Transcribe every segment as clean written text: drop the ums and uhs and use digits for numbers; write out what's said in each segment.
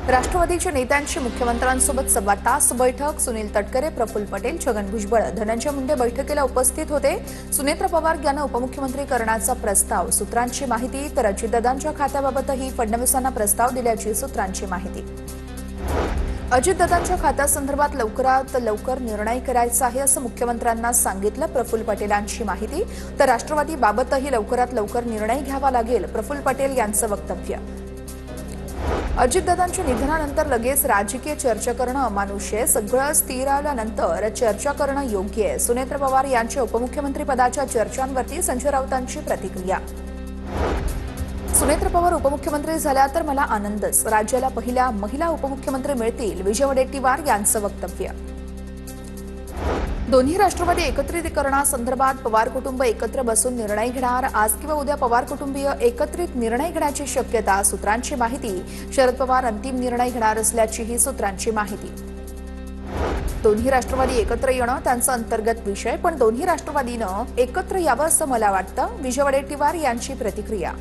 राष्ट्रवादीच्या नेत्यांची मुख्यमंत्र्यांसोबत सव्वा तास बैठक। सुनील तटकरे, प्रफुल्ल पटेल, छगन भुजबळ, धनंजय मुंडे बैठकीला उपस्थित होते। सुनेत्र पवार यांना उपमुख्यमंत्री करण्याचा प्रस्ताव, सूत्रांची माहिती। तर अजितदादांच्या खात्याबाबतही फडणवीसांना प्रस्ताव दिल्याची सूत्रांची माहिती। अजितदादांच्या खात्यासंदर्भात लवकरात लवकर निर्णय करायचा आहे असं मुख्यमंत्र्यांना सांगितलं, प्रफुल्ल पटेलांची माहिती। तर राष्ट्रवादीबाबतही लवकरात लवकर निर्णय घ्यावा लागेल, प्रफुल्ल पटेल यांचं वक्तव्य। अजितदादांच्या निधनानंतर लगेच राजकीय चर्चा करणं अमानुष आहे। सगळं स्थिर आल्यानंतर चर्चा करणं योग्य आहे। सुनेत्र पवार यांच्या उपमुख्यमंत्री पदाच्या चर्चांवरती संजय राऊतांची प्रतिक्रिया। सुनेत्र पवार उपमुख्यमंत्री झाल्या तर मला आनंदच, राज्याला पहिल्या महिला उपमुख्यमंत्री मिळतील, विजय वडेट्टीवार यांचं वक्तव्य। दोन्ही राष्ट्रवादी एकत्रीकरणासंदर्भात पवार कुटुंब एकत्र बसून निर्णय घेणार। आज किंवा उद्या पवार कुटुंबीय एकत्रित निर्णय घेण्याची शक्यता, सूत्रांची माहिती। शरद पवार अंतिम निर्णय घेणार असल्याचीही सूत्रांची माहिती। दोन्ही राष्ट्रवादी एकत्र येणं त्यांचा अंतर्गत विषय, पण दोन्ही राष्ट्रवादीनं एकत्र यावं असं मला वाटतं, विजय वडेट्टीवार यांची प्रतिक्रिया।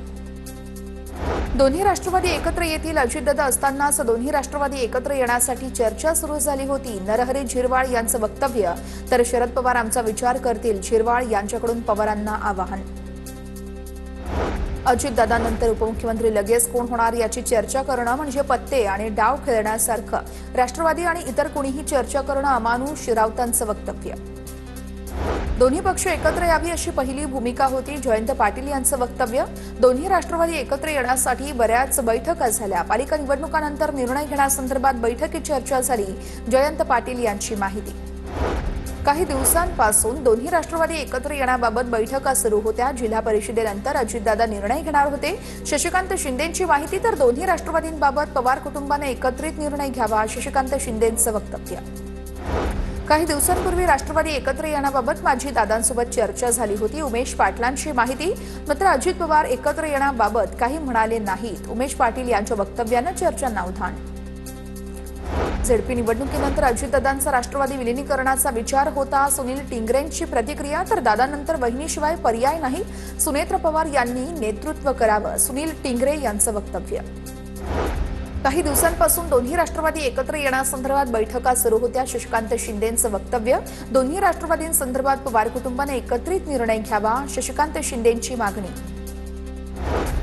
दोन्ही राष्ट्रवादी एकत्र येतील, अजितदादा असतानाच दोन्ही राष्ट्रवादी एकत्र येण्यासाठी चर्चा सुरू झाली होती, नरहरी झिरवाळ यांचं वक्तव्य। तर शरद पवार आमचा विचार करतील, झिरवाळ यांच्याकडून पवारांना आवाहन। अजितदादांनंतर उपमुख्यमंत्री लगेच कोण होणार याची चर्चा करणं म्हणजे पत्ते आणि डाव खेळण्यासारखं, राष्ट्रवादी आणि इतर कोणीही चर्चा करणं अमानुष, राऊतांचं वक्तव्य। दोन्ही पक्ष एकत्र यावी अशी पहिली भूमिका होती, जयंत पाटील यांचं वक्तव्य। दोन्ही राष्ट्रवादी एकत्र येण्यासाठी बऱ्याच बैठका झाल्या, पालिका निवडणुकांनंतर निर्णय घेण्यासंदर्भात बैठकीत चर्चा झाली, जयंत पाटील यांची माहिती। काही दिवसांपासून दोन्ही राष्ट्रवादी एकत्र येण्याबाबत बैठका सुरू होत्या, जिल्हा परिषदेनंतर अजितदादा निर्णय घेणार होते, शशिकांत शिंदेंची माहिती। तर दोन्ही राष्ट्रवादींबाबत पवार कुटुंबाने एकत्रित निर्णय घ्यावा, शशिकांत शिंदेंचं वक्तव्य। काही दिवसांपूर्वी राष्ट्रवादी एकत्र येण्याबाबत माझी दादांसोबत चर्चा झाली होती, उमेश पाटलांची माहिती। मात्र अजित पवार एकत्र येण्याबाबत काही म्हणाले नाहीत, उमेश पाटील यांच्या वक्तव्यानं चर्चांना उधाण। झेडपी निवडणुकीनंतर अजितदादांचा राष्ट्रवादी विलिनीकरणाचा विचार होता, सुनील टिंगरेंची प्रतिक्रिया। तर दादांनंतर वहिनीशिवाय पर्याय नाही, सुनेत्र पवार यांनी नेतृत्व करावं, सुनील टिंगरे यांचं वक्तव्य। काही दिवसांपासून दोन्ही राष्ट्रवादी एकत्र येण्यासंदर्भात बैठका सुरू होत्या, शशिकांत शिंदेंचं वक्तव्य। दोन्ही राष्ट्रवादींसंदर्भात पवार कुटुंबाने एकत्रित निर्णय घ्यावा, शशिकांत शिंदेंची मागणी।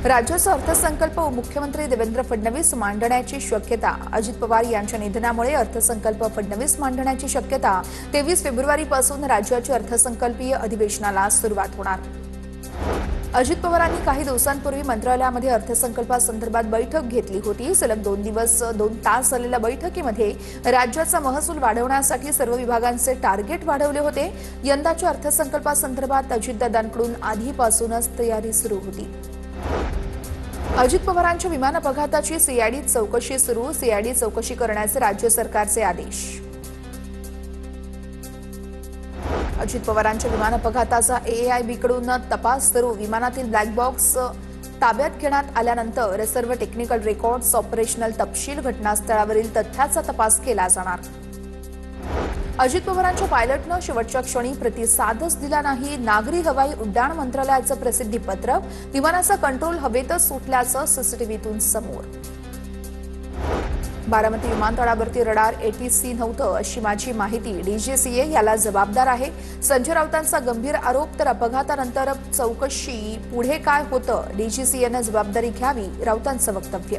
राज्याचा अर्थसंकल्प मुख्यमंत्री देवेंद्र फडणवीस मांडण्याची शक्यता, अजित पवार यांच्या निधनामुळे अर्थसंकल्प फडणवीस मांडण्याची शक्यता। 23 फेब्रुवारीपासून राज्याच्या अर्थसंकल्पीय अधिवेशनाला सुरुवात होणार। अजित पवारांनी काही दिवसांपूर्वी मंत्रालयामध्ये अर्थसंकल्पासंदर्भात बैठक घेतली होती। सलग 2 तास झालेल्या बैठकीमध्ये राज्याचा महसूल वाढवण्यासाठी सर्व विभागांचे टार्गेट वाढवले होते। यंदाच्या अर्थसंकल्पासंदर्भात अजितदादांकडून आधीपासूनच तयारी सुरू होती। अजित पवारांच्या विमान अपघाताची सीआयडी चौकशी सुरू, सीआयडी चौकशी करण्याचे राज्य सरकारचे आदेश। अजित पवारांच्या विमान अपघाताचा AAIBकडून तपास सुरू, विमानातील ब्लॅक बॉक्स ताब्यात घेण्यात आल्यानंतर सर्व टेक्निकल रेकॉर्ड्स, ऑपरेशनल तपशील, घटनास्थळावरील तथ्याचा तपास केला जाणार। अजित पवारांच्या पायलटनं शेवटच्या क्षणी प्रतिसादच दिला नाही, नागरी हवाई उड्डाण मंत्रालयाचं प्रसिद्धीपत्रक, विमानाचा कंट्रोल हवेतच सुटल्याचं सीसीटीव्हीतून समोर। बारामती विमानतळावरती रडार ATC नव्हतं अशी माझी माहिती, DGCA याला जबाबदार आहे, संजय राऊतांचा गंभीर आरोप। तर अपघातानंतर चौकशी पुढे काय होतं, DGCAनं जबाबदारी घ्यावी, राऊतांचं वक्तव्य।